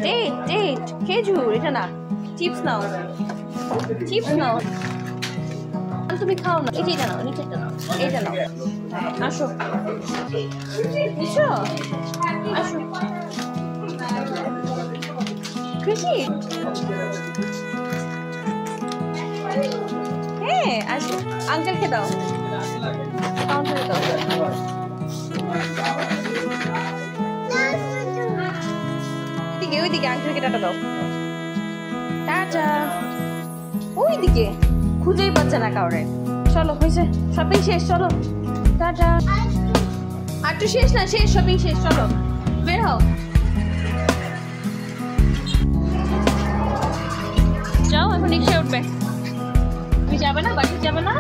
Date date খেজুর, এটা না, চিপস নাও, চিপস নাও, তুমি খাও না, এটা নাও, নিচেরটা নাও, এটা নাও। আসো এসো, আসো খুশি, হ্যাঁ আসো, আঙ্কেলকে দাও, কাউন্টারে দাও, ওইদিকে ওইদিকে আঙ্কেলকে টাটা দাও, টাটা। ওইদিকে খুঁজেই পাচ্ছে না কাউরে। চলো হয়েছে, শপিং শেষ, চলো টাটা। আর তো শেষ না, শেষ, শপিং শেষ, চলো বের হও। যাও এখন রিক্সায় উঠবে। তুমি যাবে না, বাড়ি যাবে না?